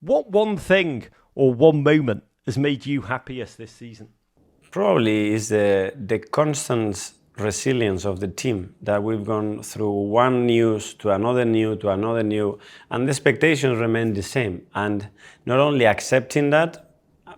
What one thing or one moment has made you happiest this season? Probably is the constant resilience of the team, that we've gone through one news to another new to another new, and the expectations remain the same. And not only accepting that,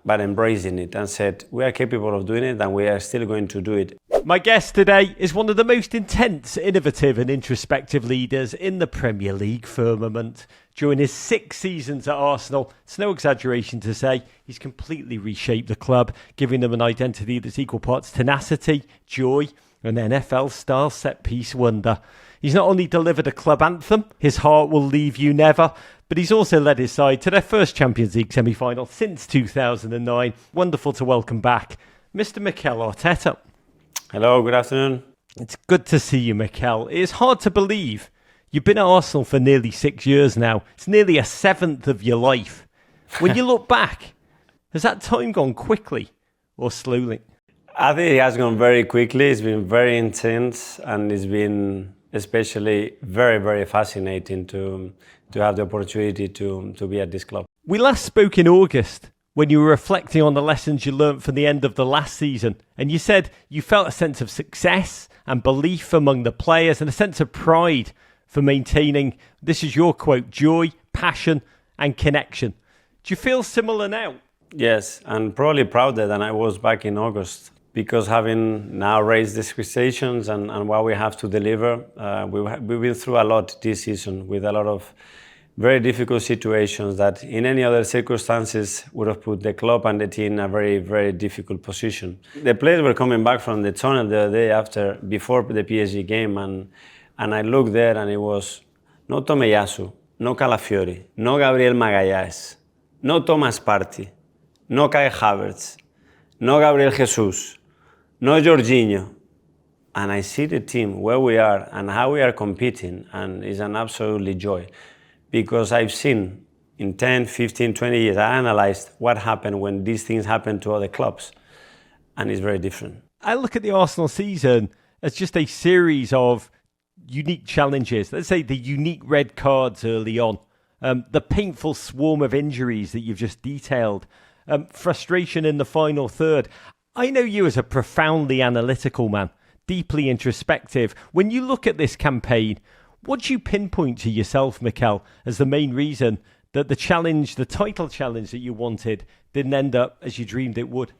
but embracing it and said, we are capable of doing it and we are still going to do it. My guest today is one of the most intense, innovative and introspective leaders in the Premier League firmament. During his 6 seasons at Arsenal, it's no exaggeration to say he's completely reshaped the club, giving them an identity that's equal parts tenacity, joy and NFL-style set-piece wonder. He's not only delivered a club anthem, His Heart Will Leave You Never, but he's also led his side to their first Champions League semi-final since 2009. Wonderful to welcome back Mr. Mikel Arteta. Hello, good afternoon. It's good to see you, Mikel. It's hard to believe you've been at Arsenal for nearly 6 years now. It's nearly a seventh of your life. When you look back, has that time gone quickly or slowly? I think it has gone very quickly. It's been very intense and it's been especially very, very fascinating to have the opportunity to be at this club. We last spoke in August when you were reflecting on the lessons you learnt from the end of the last season, and you said you felt a sense of success and belief among the players and a sense of pride for maintaining, this is your quote, joy, passion and connection. Do you feel similar now? Yes, and probably prouder than I was back in August, because having now raised the expectations and what we have to deliver, we've been through a lot this season with a lot of very difficult situations that in any other circumstances would have put the club and the team in a very, very difficult position. The players were coming back from the tunnel the day before the PSG game, and I looked there and it was no Tomiyasu, no Calafiori, no Gabriel Magalhaes, no Thomas Partey, no Kai Havertz, no Gabriel Jesus, no Jorginho. And I see the team, where we are and how we are competing, and it's an absolutely joy. Because I've seen in 10, 15, 20 years, I analyzed what happened when these things happen to other clubs, and it's very different. I look at the Arsenal season as just a series of unique challenges. Let's say the unique red cards early on, the painful swarm of injuries that you've just detailed, frustration in the final third. I know you as a profoundly analytical man, deeply introspective. When you look at this campaign, what do you pinpoint to yourself, Mikel, as the main reason that the title challenge that you wanted, didn't end up as you dreamed it would?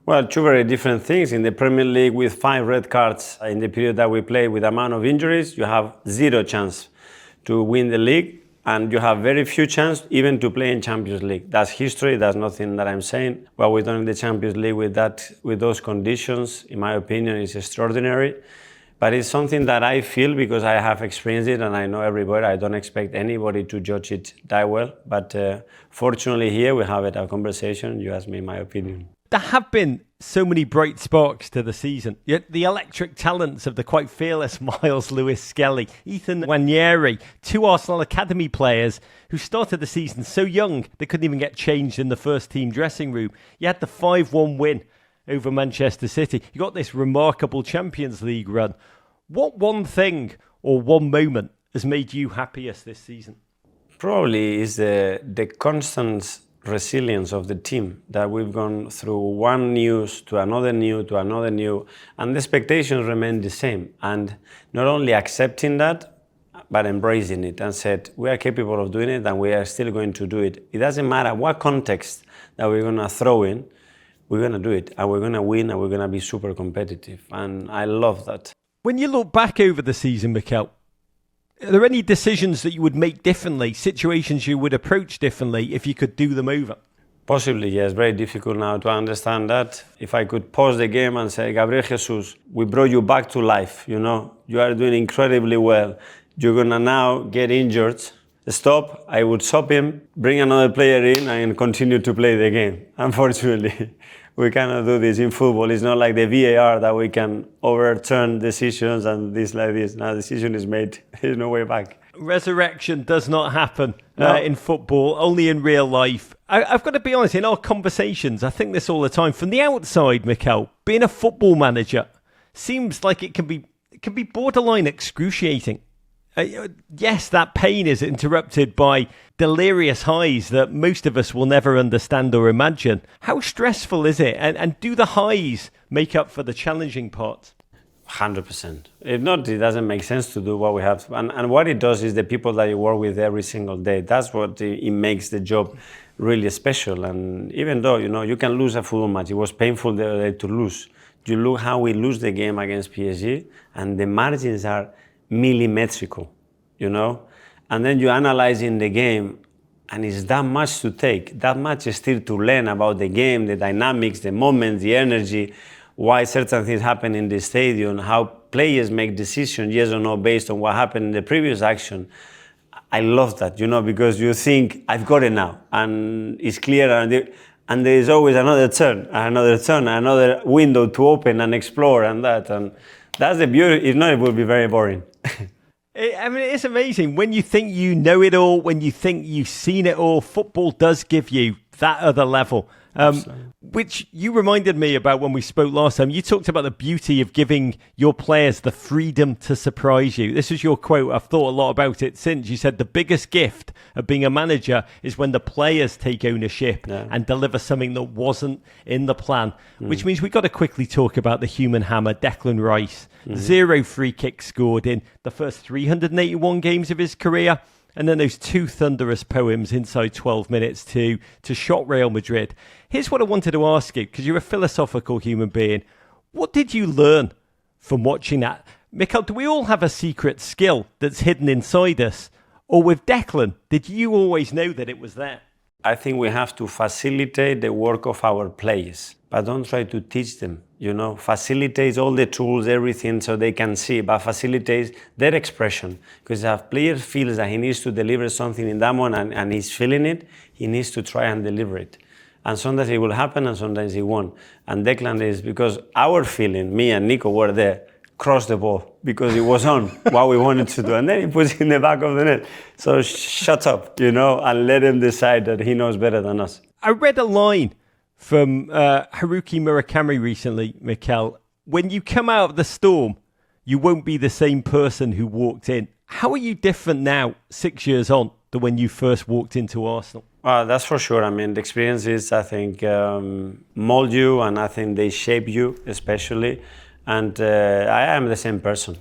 Well, two very different things. In the Premier League, with 5 red cards in the period that we played, with the amount of injuries, you have 0 chance to win the league, and you have very few chance even to play in Champions League. That's history. That's nothing that I'm saying. What we've done in the Champions League with those conditions, in my opinion, is extraordinary. But it's something that I feel because I have experienced it and I know everybody. I don't expect anybody to judge it that well. But fortunately here we have a conversation. You asked me my opinion. There have been so many bright sparks to the season. Yet the electric talents of the quite fearless Miles Lewis-Skelly, Ethan Nwaneri, 2 Arsenal Academy players who started the season so young they couldn't even get changed in the first team dressing room. You had the 5-1 win over Manchester City. You got this remarkable Champions League run. What one thing or one moment has made you happiest this season? Probably is the constant resilience of the team, that we've gone through one news to another new to another new, and the expectations remain the same. And not only accepting that, but embracing it and said, we are capable of doing it and we are still going to do it. It doesn't matter what context that we're going to throw in, we're going to do it and we're going to win and we're going to be super competitive. And I love that. When you look back over the season, Mikel, are there any decisions that you would make differently, situations you would approach differently if you could do them over? Possibly, yes. Very difficult now to understand that. If I could pause the game and say, Gabriel Jesus, we brought you back to life, you are doing incredibly well. You're going to now get injured. Stop, I would stop him, bring another player in and continue to play the game. Unfortunately, we cannot do this in football. It's not like the VAR that we can overturn decisions and this like this. Now the decision is made. There's no way back. Resurrection does not happen in football, only in real life. I've got to be honest, in our conversations, I think this all the time. From the outside, Mikel, being a football manager seems like it can be borderline excruciating. Yes, that pain is interrupted by delirious highs that most of us will never understand or imagine. How stressful is it? And do the highs make up for the challenging parts? 100%. If not, it doesn't make sense to do what we have. And what it does is the people that you work with every single day. That's what it makes the job really special. And even though, you can lose a football match, it was painful the other day to lose. You look how we lose the game against PSG, and the margins are millimetrical, And then you analyze in the game, and it's that much to take, that much is still to learn about the game, the dynamics, the moments, the energy, why certain things happen in the stadium, how players make decisions, yes or no, based on what happened in the previous action. I love that, because you think, I've got it now, and it's clear, and there is always another turn, another window to open and explore, and that's the beauty. If not, it would be very boring. It's amazing. When you think you know it all, when you think you've seen it all, football does give you that other level. Which you reminded me about when we spoke last time. You talked about the beauty of giving your players the freedom to surprise you. This was your quote. I've thought a lot about it since. You said the biggest gift of being a manager is when the players take ownership and deliver something that wasn't in the plan, which means we've got to quickly talk about the human hammer, Declan Rice. 0 free kicks scored in the first 381 games of his career. And then those 2 thunderous poems inside 12 minutes to shock Real Madrid. Here's what I wanted to ask you, because you're a philosophical human being. What did you learn from watching that? Mikel, do we all have a secret skill that's hidden inside us? Or with Declan, did you always know that it was there? I think we have to facilitate the work of our players, but don't try to teach them. Facilitate all the tools, everything, so they can see, but facilitate their expression. Because if a player feels that he needs to deliver something in that moment and he's feeling it, he needs to try and deliver it. And sometimes it will happen and sometimes it won't. And Declan is, because our feeling, me and Nico were there, cross the ball, because it was on what we wanted to do. And then he puts it in the back of the net. So shut up, and let him decide that he knows better than us. I read a line from Haruki Murakami recently, Mikel. When you come out of the storm, you won't be the same person who walked in. How are you different now, 6 years on, than when you first walked into Arsenal? That's for sure. The experiences, I think, mold you, and I think they shape you, especially. And I am the same person,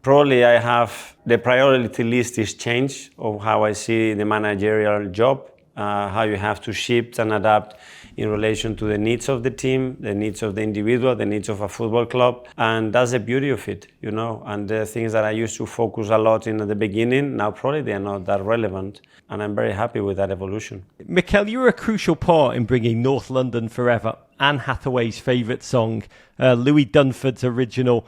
Probably I have the priority list is changed of how I see the managerial job, how you have to shift and adapt in relation to the needs of the team, the needs of the individual, the needs of a football club. And that's the beauty of it, And the things that I used to focus a lot in at the beginning, now probably they are not that relevant. And I'm very happy with that evolution. Mikel, you were a crucial part in bringing North London Forever, Anne Hathaway's favourite song, Louis Dunford's original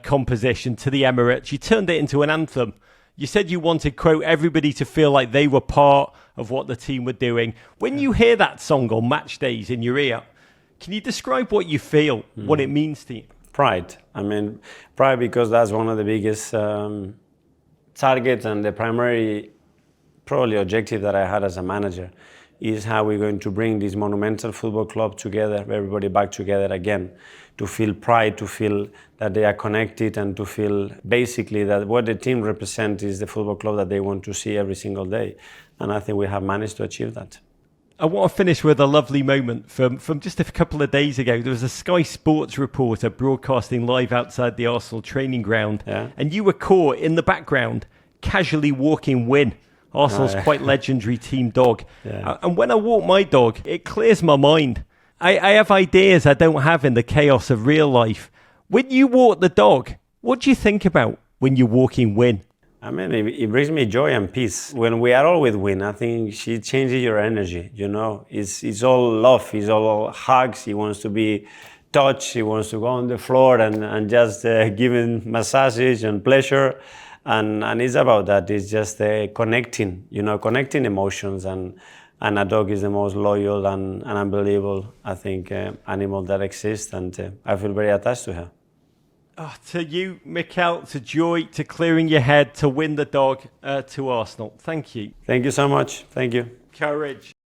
composition, to the Emirates. You turned it into an anthem. You said you wanted, quote, everybody to feel like they were part of what the team were doing. When you hear that song on match days in your ear, can you describe what you feel, what it means to you? Pride. Pride, because that's one of the biggest targets and the primary probably objective that I had as a manager is how we're going to bring this monumental football club together, everybody back together again, to feel pride, to feel that they are connected, and to feel basically that what the team represents is the football club that they want to see every single day. And I think we have managed to achieve that. I want to finish with a lovely moment from just a couple of days ago. There was a Sky Sports reporter broadcasting live outside the Arsenal training ground, and you were caught in the background casually walking Win, Arsenal's quite legendary team dog. And when I walk my dog, it clears my mind. I have ideas I don't have in the chaos of real life. When you walk the dog, what do you think about when you're walking Win? It brings me joy and peace. When we are all with Win, I think she changes your energy, It's all love, it's all hugs. He wants to be touched, he wants to go on the floor and just giving massages and pleasure. And it's about that. It's just connecting, connecting emotions. And a dog is the most loyal and unbelievable, I think, animal that exists. And I feel very attached to her. Oh, to you, Mikel, to Joy, to clearing your head, to Win the dog, to Arsenal. Thank you. Thank you so much. Thank you. Courage.